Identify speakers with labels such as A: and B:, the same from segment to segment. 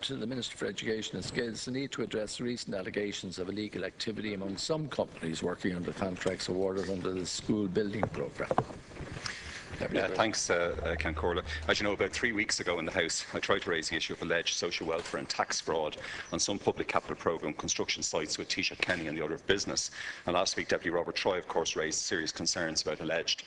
A: to the Minister for Education and Skills the need to address recent allegations of illegal activity among some companies working under contracts awarded under the school building programme.
B: Thanks, Ken Corla. As you know, about 3 weeks ago in the House, I tried to raise the issue of alleged social welfare and tax fraud on some public capital programme construction sites with Taoiseach Kenny and the Order of Business. And last week, Deputy Robert Troy, of course, raised serious concerns about alleged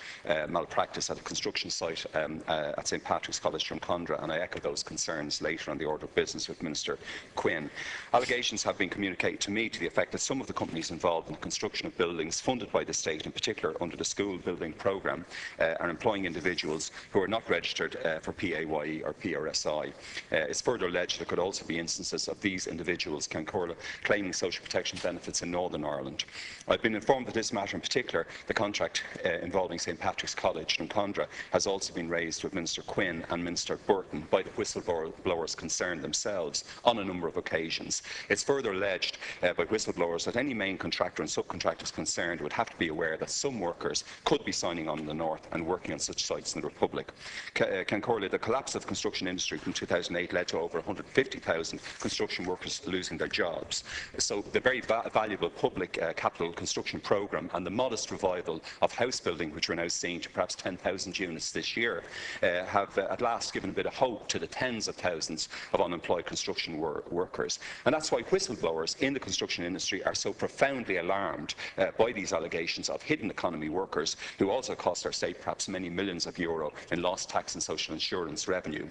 B: malpractice at a construction site at St Patrick's College, Drumcondra, and I echo those concerns later on the Order of Business with Minister Quinn. Allegations have been communicated to me to the effect that some of the companies involved in the construction of buildings funded by the state, in particular under the school building programme, are employing individuals who are not registered for PAYE or PRSI. It's further alleged there could also be instances of these individuals, Ken Corla, claiming social protection benefits in Northern Ireland. I've been informed that this matter in particular, the contract involving St Patrick's College, Drumcondra, has also been raised with Minister Quinn and Minister Burton by the whistleblowers concerned themselves on a number of occasions. It's further alleged by whistleblowers that any main contractor and subcontractors concerned would have to be aware that some workers could be signing on in the north and working on such sites in the Republic. Ken Corley, the collapse of the construction industry from 2008 led to over 150,000 construction workers losing their jobs. So the very valuable public capital construction programme and the modest revival of house building, which we're now seeing to perhaps 10,000 units this year, have at last given a bit of hope to the tens of thousands of unemployed construction workers. And that's why whistleblowers in the construction industry are so profoundly alarmed by these allegations of hidden economy workers who also cost our state perhaps many millions of euro in lost tax and social insurance revenue.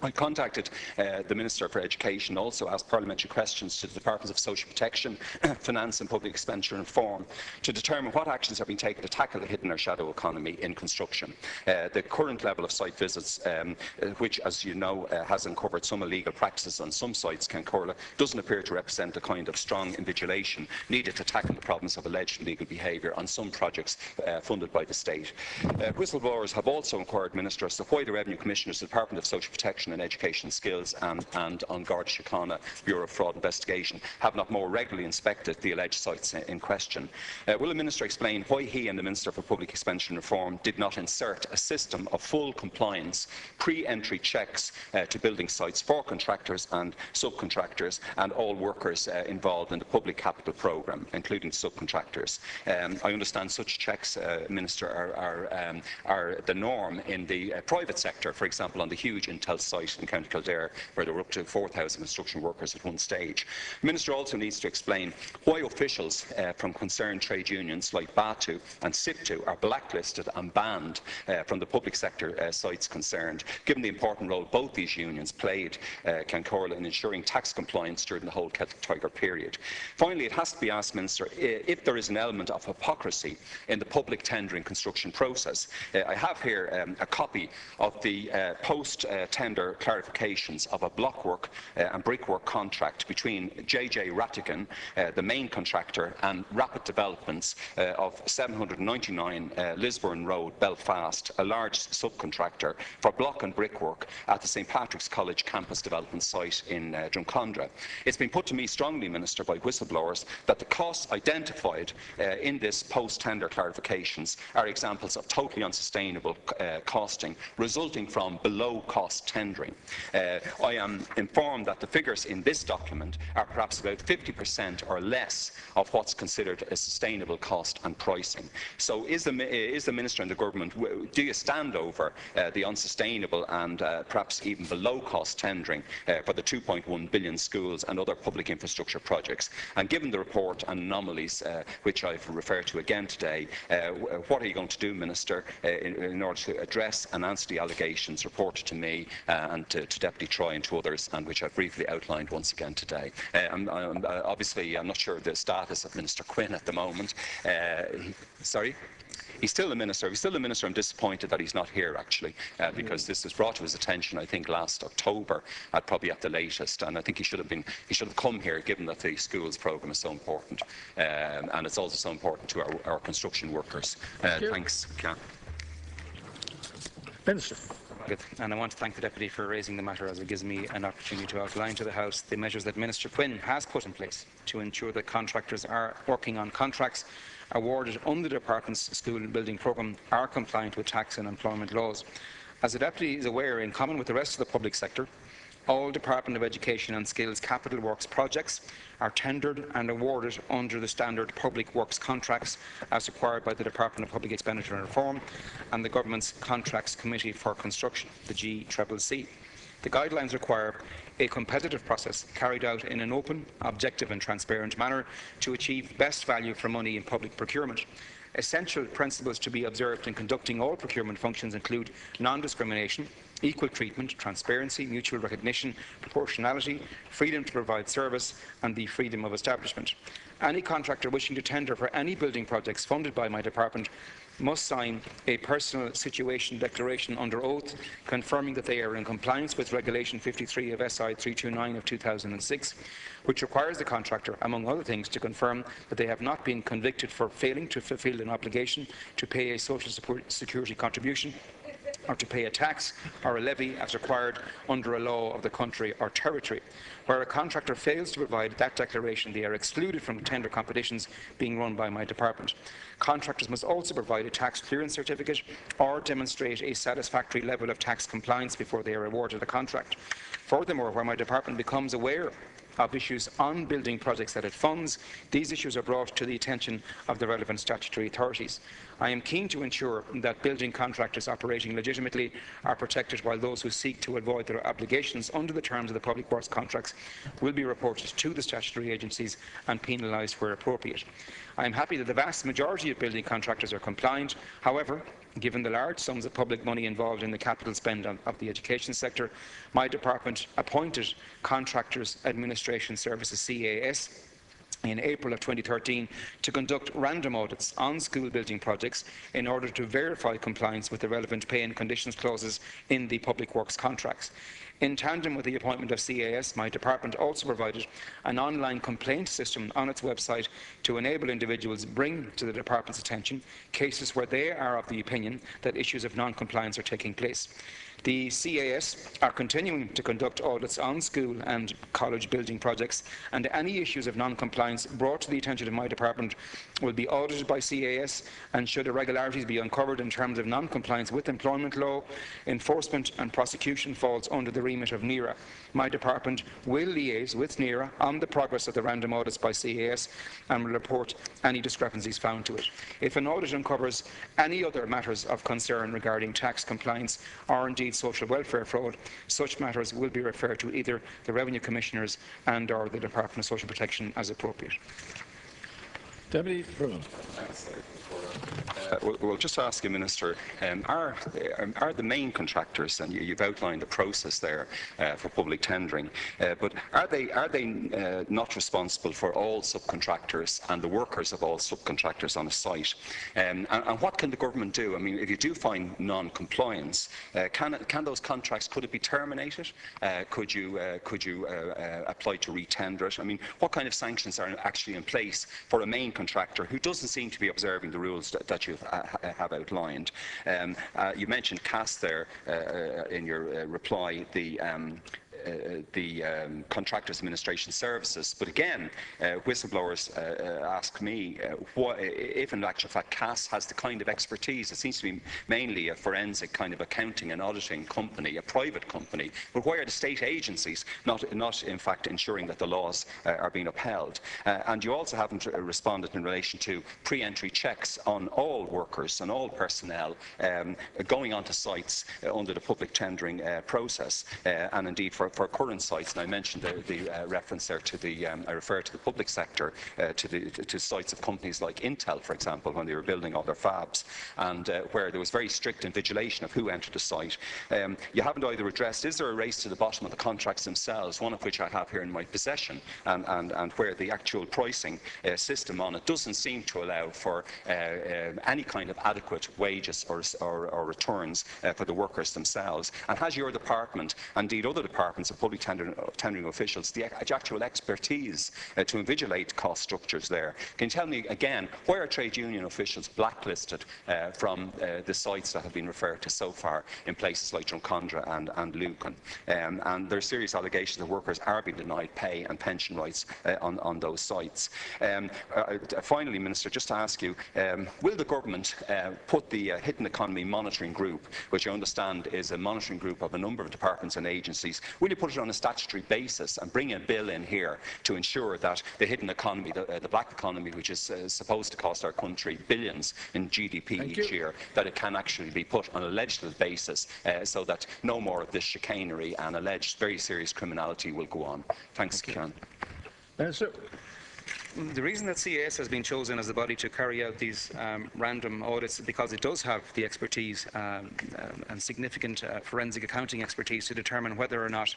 B: I contacted the Minister for Education, also asked parliamentary questions to the Departments of Social Protection, Finance and Public Expenditure and Reform to determine what actions are being taken to tackle the hidden or shadow economy in construction. The current level of site visits, which, as you know, has uncovered some illegal practices on some sites, Ken Corla, doesn't appear to represent the kind of strong invigilation needed to tackle the problems of alleged illegal behaviour on some projects funded by the state. Whistleblowers have also inquired, Minister, as to why the Revenue Commissioners, the Department of Social Protection and Education Skills and on Garda Síochána Bureau of Fraud Investigation have not more regularly inspected the alleged sites in question. Will the Minister explain why he and the Minister for Public Expenditure and Reform did not insert a system of full compliance pre-entry checks to building sites for contractors and subcontractors and all workers involved in the public capital programme, including subcontractors? I understand such checks, Minister, are the norm in the private sector, for example, on the huge Intel site in County Kildare, where there were up to 4,000 construction workers at one stage. The Minister also needs to explain why officials from concerned trade unions like BATU and SIPTU are blacklisted and banned from the public sector sites concerned, given the important role both these unions played, Ken Corla, in ensuring tax compliance during the whole Celtic Tiger period. Finally, it has to be asked, Minister, if there is an element of hypocrisy in the public tendering construction process. I have here a copy of the post-tender clarifications of a blockwork and brickwork contract between JJ Rattigan, the main contractor, and Rapid Developments of 799 Lisburn Road, Belfast, a large subcontractor for block and brickwork at the St Patrick's College campus development site in Drumcondra. It's been put to me strongly, Minister, by whistleblowers that the costs identified in this post-tender clarifications are examples of totally unsustainable costing resulting from below-cost tendering. I am informed that the figures in this document are perhaps about 50% or less of what's considered a sustainable cost and pricing. So is the Minister and the Government, do you stand over the unsustainable and perhaps even below-cost tendering for the 2.1 billion schools and other public infrastructure projects? And given the report and anomalies which I've referred to again today, what are you going to do, Minister, in order to address and answer the allegations reported to me and to Deputy Troy and to others, and which I've briefly outlined once again today? Obviously, I'm not sure of the status of Minister Quinn at the moment. Sorry? He's still the Minister. He's still the Minister. I'm disappointed that he's not here, actually, because this was brought to his attention, I think, last October, probably at the latest. And I think he should have come here, given that the schools programme is so important, and it's also so important to our construction workers. Thanks, Ken.
A: Minister.
C: And I want to thank the Deputy for raising the matter, as it gives me an opportunity to outline to the House the measures that Minister Quinn has put in place to ensure that contractors are working on contracts awarded under the Department's school building programme are compliant with tax and employment laws. As the Deputy is aware, in common with the rest of the public sector, All Department of Education and Skills capital works projects are tendered and awarded under the standard public works contracts as required by the Department of Public Expenditure and Reform and the Government's Contracts Committee for Construction, the GCCC. The guidelines require a competitive process carried out in an open, objective and transparent manner to achieve best value for money in public procurement. Essential principles to be observed in conducting all procurement functions include non-discrimination, equal treatment, transparency, mutual recognition, proportionality, freedom to provide service and the freedom of establishment. Any contractor wishing to tender for any building projects funded by my department must sign a personal situation declaration under oath confirming that they are in compliance with Regulation 53 of SI 329 of 2006, which requires the contractor, among other things, to confirm that they have not been convicted for failing to fulfil an obligation to pay a social security contribution or to pay a tax or a levy as required under a law of the country or territory. Where a contractor fails to provide that declaration, they are excluded from tender competitions being run by my department. Contractors must also provide a tax clearance certificate or demonstrate a satisfactory level of tax compliance before they are awarded a contract. Furthermore, where my department becomes aware of issues on building projects that it funds, these issues are brought to the attention of the relevant statutory authorities. I am keen to ensure that building contractors operating legitimately are protected, while those who seek to avoid their obligations under the terms of the public works contracts will be reported to the statutory agencies and penalised where appropriate. I am happy that the vast majority of building contractors are compliant. However, given the large sums of public money involved in the capital spend of the education sector, my department appointed Contractors Administration Services (CAS) in April of 2013 to conduct random audits on school building projects in order to verify compliance with the relevant pay and conditions clauses in the public works contracts. In tandem with the appointment of CAS, my department also provided an online complaint system on its website to enable individuals bring to the department's attention cases where they are of the opinion that issues of non-compliance are taking place. The CAS are continuing to conduct audits on school and college building projects, and any issues of non-compliance brought to the attention of my department will be audited by CAS, and should irregularities be uncovered in terms of non-compliance with employment law, enforcement and prosecution falls under the remit of NERA. My department will liaise with NERA on the progress of the random audits by CAS and will report any discrepancies found to it. If an audit uncovers any other matters of concern regarding tax compliance or indeed social welfare fraud, such matters will be referred to either the Revenue Commissioners and/or the Department of Social Protection as appropriate.
A: Deputy Broughan.
B: Well, just to ask you, Minister, are the main contractors, and you've outlined the process there for public tendering, but are they not responsible for all subcontractors and the workers of all subcontractors on a site? And what can the government do? I mean, if you do find non-compliance, can those contracts, could it be terminated? Could you apply to re-tender it? I mean, what kind of sanctions are actually in place for a main contractor who doesn't seem to be observing the rules that you have outlined? You mentioned CAS there in your reply, the Contractors Administration Services. But again, whistleblowers ask me if in actual fact CAS has the kind of expertise. It seems to be mainly a forensic kind of accounting and auditing company, a private company. But why are the state agencies not in fact ensuring that the laws are being upheld? And you also haven't responded in relation to pre-entry checks on all workers and all personnel going onto sites under the public tendering process, and indeed for current sites. And I mentioned the reference there to I refer to the public sector, to sites of companies like Intel, for example, when they were building all their fabs, and where there was very strict invigilation of who entered the site. You haven't either addressed, is there a race to the bottom of the contracts themselves, one of which I have here in my possession, and where the actual pricing system on it doesn't seem to allow for any kind of adequate wages or returns for the workers themselves? And has your department, and indeed other departments of public tendering officials, the actual expertise to invigilate cost structures there? Can you tell me again, why are trade union officials blacklisted from the sites that have been referred to so far in places like Drumcondra and Lucan? And there are serious allegations that workers are being denied pay and pension rights on those sites. Finally, Minister, just to ask you, will the government put the Hidden Economy Monitoring Group, which I understand is a monitoring group of a number of departments and agencies, will will you put it on a statutory basis and bring a bill in here to ensure that the hidden economy, the black economy, which is supposed to cost our country billions in GDP each year, that it can actually be put on a legislative basis so that no more of this chicanery and alleged very serious criminality will go on. Thanks, Ciarán.
A: Minister.
C: The reason that CAS has been chosen as the body to carry out these random audits is because it does have the expertise and significant forensic accounting expertise to determine whether or not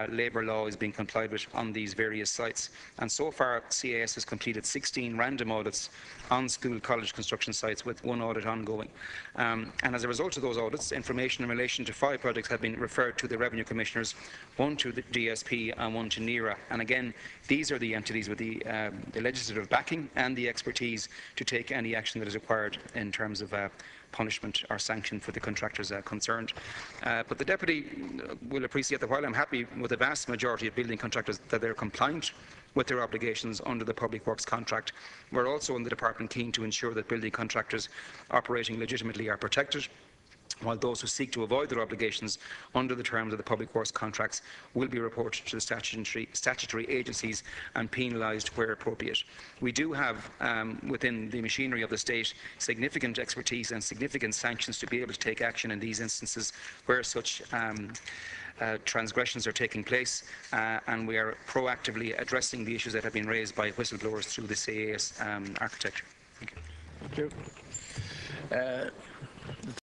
C: labour law is being complied with on these various sites. And so far, CAS has completed 16 random audits on school college construction sites, with one audit ongoing. And as a result of those audits, information in relation to 5 projects have been referred to the Revenue Commissioners, 1 to the DSP and 1 to NERA. And again, these are the entities with the legislative backing and the expertise to take any action that is required in terms of punishment or sanction for the contractors concerned. But the Deputy will appreciate that while I'm happy with the vast majority of building contractors that they're compliant with their obligations under the Public Works contract, we're also in the Department keen to ensure that building contractors operating legitimately are protected, while those who seek to avoid their obligations under the terms of the Public Works contracts will be reported to the statutory agencies and penalised where appropriate. We do have, within the machinery of the state, significant expertise and significant sanctions to be able to take action in these instances where such transgressions are taking place, and we are proactively addressing the issues that have been raised by whistleblowers through the CAS architecture. Thank you.
A: Thank you.